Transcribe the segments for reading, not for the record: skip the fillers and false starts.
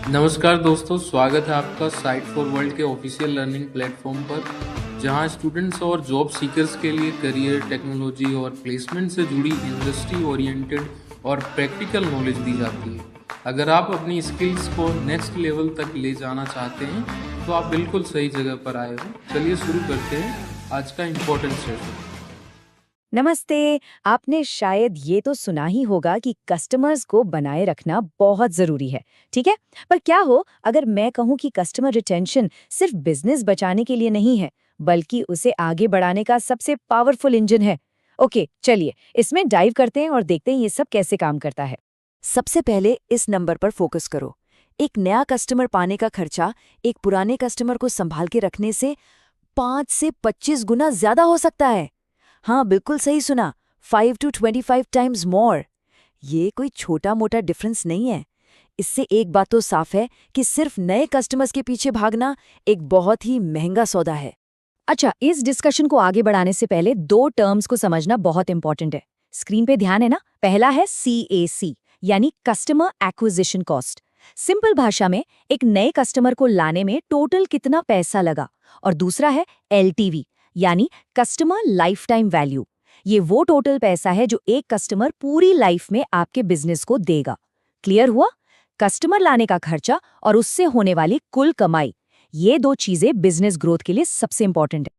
नमस्कार दोस्तों, स्वागत है आपका साइट फॉर वर्ल्ड के ऑफिशियल लर्निंग प्लेटफॉर्म पर, जहां स्टूडेंट्स और जॉब सीकर्स के लिए करियर, टेक्नोलॉजी और प्लेसमेंट से जुड़ी इंडस्ट्री ओरिएंटेड और प्रैक्टिकल नॉलेज दी जाती है। अगर आप अपनी स्किल्स को नेक्स्ट लेवल तक ले जाना चाहते हैं, तो आप बिल्कुल सही जगह पर आए हो। चलिए शुरू करते हैं आज का इम्पोर्टेंट सेशन। नमस्ते। आपने शायद ये तो सुना ही होगा कि कस्टमर्स को बनाए रखना बहुत जरूरी है, ठीक है? पर क्या हो अगर मैं कहूँ कि कस्टमर रिटेंशन सिर्फ बिजनेस बचाने के लिए नहीं है, बल्कि उसे आगे बढ़ाने का सबसे पावरफुल इंजन है। ओके, चलिए इसमें डाइव करते हैं और देखते हैं ये सब कैसे काम करता है। सबसे पहले इस नंबर पर फोकस करो। एक नया कस्टमर पाने का खर्चा एक पुराने कस्टमर को संभाल के रखने से 5 से 25 गुना ज्यादा हो सकता है। हाँ, बिल्कुल सही सुना, 5 to 25 टाइम्स मोर। ये कोई छोटा मोटा डिफरेंस नहीं है। इससे एक बात तो साफ है कि सिर्फ नए कस्टमर्स के पीछे भागना एक बहुत ही महंगा सौदा है। अच्छा, इस डिस्कशन को आगे बढ़ाने से पहले दो टर्म्स को समझना बहुत इंपॉर्टेंट है। स्क्रीन पे ध्यान है ना? पहला है CAC, यानी कस्टमर एक्विजिशन कॉस्ट। सिंपल भाषा में एक नए कस्टमर को लाने में टोटल कितना पैसा लगा। और दूसरा है LTV, यानी कस्टमर लाइफ टाइम वैल्यू। ये वो टोटल पैसा है जो एक कस्टमर पूरी लाइफ में आपके बिजनेस को देगा। क्लियर हुआ? कस्टमर लाने का खर्चा और उससे होने वाली कुल कमाई, ये दो चीजें बिजनेस ग्रोथ के लिए सबसे इंपॉर्टेंट है।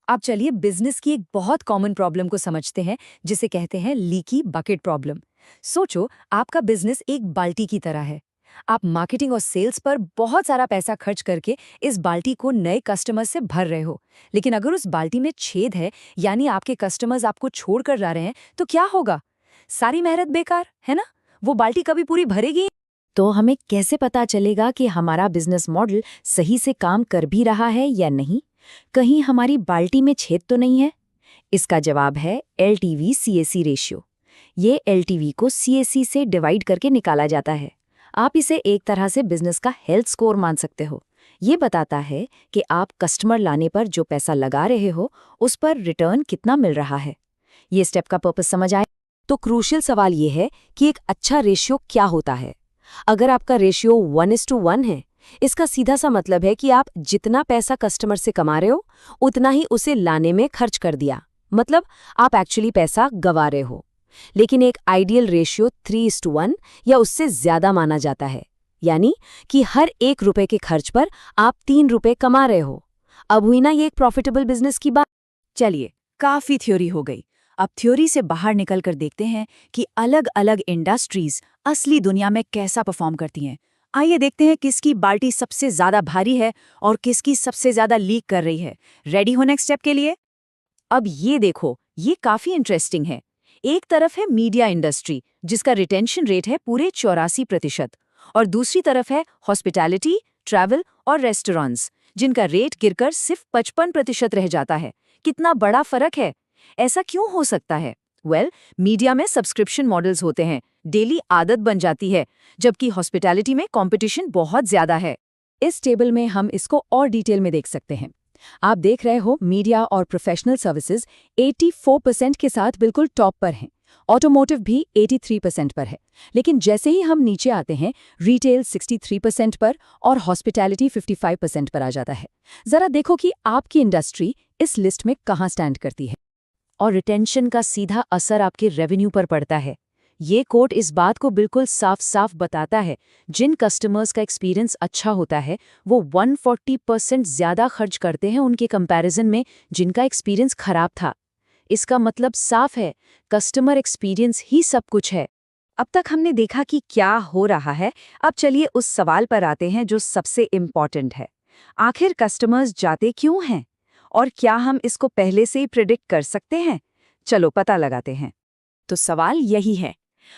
अब चलिए बिजनेस की एक बहुत कॉमन प्रॉब्लम को समझते हैं, जिसे कहते हैं लीकी बकेट प्रॉब्लम। सोचो, आपका बिजनेस एक बाल्टी की तरह है। आप मार्केटिंग और सेल्स पर बहुत सारा पैसा खर्च करके इस बाल्टी को नए कस्टमर से भर रहे हो। लेकिन अगर उस बाल्टी में छेद है, यानी आपके कस्टमर्स आपको छोड़कर जा रहे हैं, तो क्या होगा? सारी मेहनत बेकार, है ना? वो बाल्टी कभी पूरी भरेगी? तो हमें कैसे पता चलेगा कि हमारा बिजनेस मॉडल सही से काम कर भी रहा है या नहीं? कहीं हमारी बाल्टी में छेद तो नहीं है? इसका जवाब है LTV CAC रेशियो। ये LTV को CAC से डिवाइड करके निकाला जाता है। आप इसे एक तरह से बिजनेस का हेल्थ स्कोर मान सकते हो। ये बताता है कि आप कस्टमर लाने पर जो पैसा लगा रहे हो, उस पर रिटर्न कितना मिल रहा है। ये स्टेप का पर्पस समझ आए? तो क्रूशियल सवाल ये है कि एक अच्छा रेशियो क्या होता है। अगर आपका रेशियो 1:1 है, इसका सीधा सा मतलब है कि आप जितना पैसा कस्टमर से कमा रहे हो, उतना ही उसे लाने में खर्च कर दिया। मतलब आप एक्चुअली पैसा गवा रहे हो। लेकिन एक आइडियल रेशियो 3:1 या उससे ज्यादा माना जाता है, यानी कि हर 1 रुपए के खर्च पर आप 3 रुपए कमा रहे हो। अब हुई ना ये एक प्रॉफिटेबल बिजनेस की बात। चलिए, काफी थ्योरी हो गई। अब थ्योरी से बाहर निकलकर देखते हैं कि अलग अलग इंडस्ट्रीज असली दुनिया में कैसा परफॉर्म करती हैं। आइए देखते हैं किसकी बाल्टी सबसे ज्यादा भारी है और किसकी सबसे ज्यादा लीक कर रही है। रेडी हो नेक्स्ट स्टेप के लिए? अब ये देखो, ये काफी इंटरेस्टिंग है। एक तरफ है मीडिया इंडस्ट्री, जिसका रिटेंशन रेट है पूरे 84%, और दूसरी तरफ है हॉस्पिटैलिटी, ट्रैवल और रेस्टोरेंट्स, जिनका रेट गिरकर सिर्फ 55% रह जाता है। कितना बड़ा फर्क है! ऐसा क्यों हो सकता है? मीडिया में सब्सक्रिप्शन मॉडल्स होते हैं, डेली आदत बन जाती है, जबकि हॉस्पिटैलिटी में कंपटीशन बहुत ज्यादा है। इस टेबल में हम इसको और डिटेल में देख सकते हैं। आप देख रहे हो, मीडिया और प्रोफेशनल सर्विसेज 84% के साथ बिल्कुल टॉप पर हैं। ऑटोमोटिव भी 83% पर है। लेकिन जैसे ही हम नीचे आते हैं, रिटेल 63% पर और हॉस्पिटैलिटी 55% पर आ जाता है। जरा देखो कि आपकी इंडस्ट्री इस लिस्ट में कहाँ स्टैंड करती है। और रिटेंशन का सीधा असर आपके रेवेन्यू पर पड़ता है। ये कोड इस बात को बिल्कुल साफ साफ बताता है, जिन कस्टमर्स का एक्सपीरियंस अच्छा होता है, वो 140% ज्यादा खर्च करते हैं उनके कंपैरिजन में जिनका एक्सपीरियंस खराब था। इसका मतलब साफ है, कस्टमर एक्सपीरियंस ही सब कुछ है। अब तक हमने देखा कि क्या हो रहा है। अब चलिए उस सवाल पर आते हैं जो सबसे इम्पॉर्टेंट है। आखिर कस्टमर्स जाते क्यों हैं? और क्या हम इसको पहले से ही प्रिडिक्ट कर सकते हैं? चलो पता लगाते हैं। तो सवाल यही है,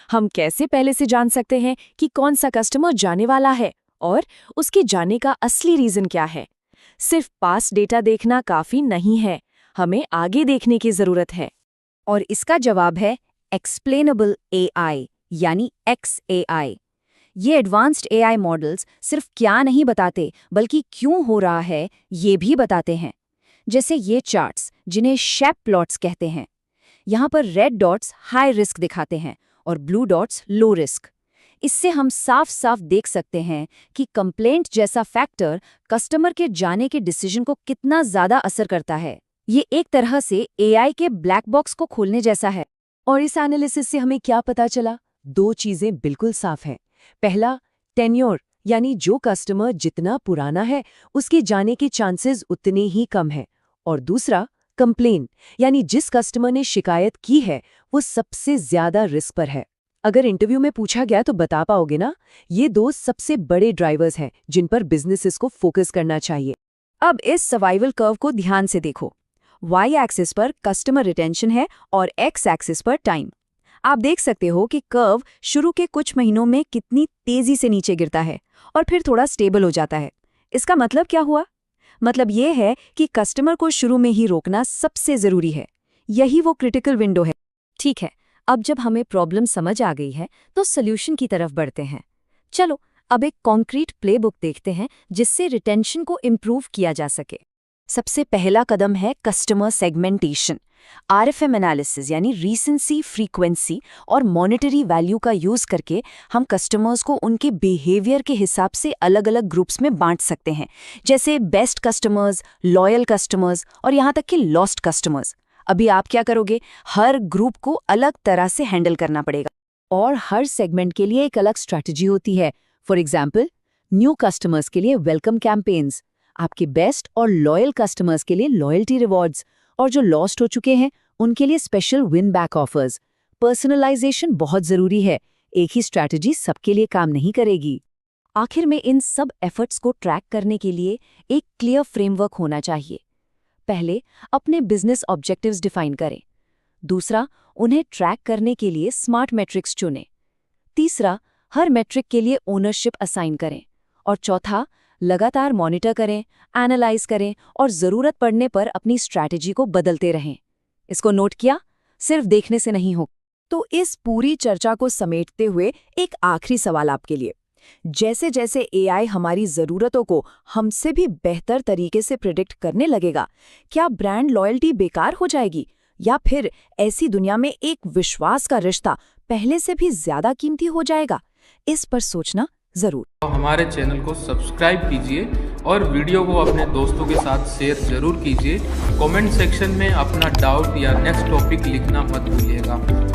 हम कैसे पहले से जान सकते हैं कि कौन सा कस्टमर जाने वाला है और उसके जाने का असली रीजन क्या है? सिर्फ पास डेटा देखना काफी नहीं है, हमें आगे देखने की जरूरत है। और इसका जवाब है एक्सप्लेनेबल AI, यानी XAI। ये एडवांस्ड AI मॉडल्स सिर्फ क्या नहीं बताते, बल्कि क्यों हो रहा है ये भी बताते हैं। जैसे ये चार्ट्स, जिन्हें शेप प्लॉट्स कहते हैं। यहाँ पर रेड डॉट्स हाई रिस्क दिखाते हैं और ब्लू डॉट्स लो रिस्क। इससे हम साफ साफ देख सकते हैं कि कंप्लेंट जैसा फैक्टर कस्टमर के जाने के डिसीजन को कितना ज्यादा असर करता है। ये एक तरह से एआई के ब्लैक बॉक्स को खोलने जैसा है। और इस एनालिसिस से हमें क्या पता चला? दो चीजें बिल्कुल साफ हैं। पहला, टेन्योर यानी जो कस्टमर जितना पुराना है उसके जाने के चांसेस उतने ही कम हैं। और दूसरा, कंप्लेन यानी जिस कस्टमर ने शिकायत की है वो सबसे ज्यादा रिस्क पर है। अगर इंटरव्यू में पूछा गया तो बता पाओगे ना? ये दो सबसे बड़े ड्राइवर्स हैं जिन पर बिजनेसेस को फोकस करना चाहिए। अब इस सर्वाइवल कर्व को ध्यान से देखो। वाई एक्सिस पर कस्टमर रिटेंशन है और एक्स एक्सिस पर टाइम। आप देख सकते हो कि कर्व शुरू के कुछ महीनों में कितनी तेजी से नीचे गिरता है और फिर थोड़ा स्टेबल हो जाता है। इसका मतलब क्या हुआ? मतलब ये है कि कस्टमर को शुरू में ही रोकना सबसे जरूरी है। यही वो क्रिटिकल विंडो है। ठीक है, अब जब हमें प्रॉब्लम समझ आ गई है तो सॉल्यूशन की तरफ बढ़ते हैं। चलो अब एक कॉन्क्रीट प्लेबुक देखते हैं जिससे रिटेंशन को इम्प्रूव किया जा सके। सबसे पहला कदम है कस्टमर सेगमेंटेशन। आरएफएम एनालिसिस यानी रीसेंसी, फ्रीक्वेंसी और मॉनेटरी वैल्यू का यूज करके हम कस्टमर्स को उनके बिहेवियर के हिसाब से अलग अलग ग्रुप्स में बांट सकते हैं, जैसे बेस्ट कस्टमर्स, लॉयल कस्टमर्स और यहाँ तक कि लॉस्ट कस्टमर्स। अभी आप क्या करोगे? हर ग्रुप को अलग तरह से हैंडल करना पड़ेगा और हर सेगमेंट के लिए एक अलग स्ट्रैटेजी होती है। फॉर एग्जाम्पल, न्यू कस्टमर्स के लिए वेलकम कैंपेन्स, आपके बेस्ट और लॉयल कस्टमर्स के लिए लॉयल्टी रिवॉर्ड्स, और जो लॉस्ट हो चुके हैं उनके लिए special win back offers. Personalisation बहुत जरूरी है। एक ही स्ट्रैटेजी सबके लिए काम नहीं करेगी। आखिर में इन सब एफर्ट्स को ट्रैक करने के लिए एक क्लियर फ्रेमवर्क होना चाहिए। पहले अपने बिजनेस ऑब्जेक्टिव्स डिफाइन करें। दूसरा, उन्हें ट्रैक करने के लिए स्मार्ट मैट्रिक्स चुनें। तीसरा, हर मैट्रिक के लिए ओनरशिप असाइन करें। और चौथा, लगातार मॉनिटर करें, एनालाइज करें और ज़रूरत पड़ने पर अपनी स्ट्रैटेजी को बदलते रहें। इसको नोट किया? सिर्फ देखने से नहीं हो। तो इस पूरी चर्चा को समेटते हुए एक आखिरी सवाल आपके लिए। जैसे जैसे एआई हमारी ज़रूरतों को हमसे भी बेहतर तरीके से प्रिडिक्ट करने लगेगा, क्या ब्रांड लॉयल्टी बेकार हो जाएगी या फिर ऐसी दुनिया में एक विश्वास का रिश्ता पहले से भी ज़्यादा कीमती हो जाएगा? इस पर सोचना जरूर। हमारे चैनल को सब्सक्राइब कीजिए और वीडियो को अपने दोस्तों के साथ शेयर जरूर कीजिए। कमेंट सेक्शन में अपना डाउट या नेक्स्ट टॉपिक लिखना मत भूलिएगा।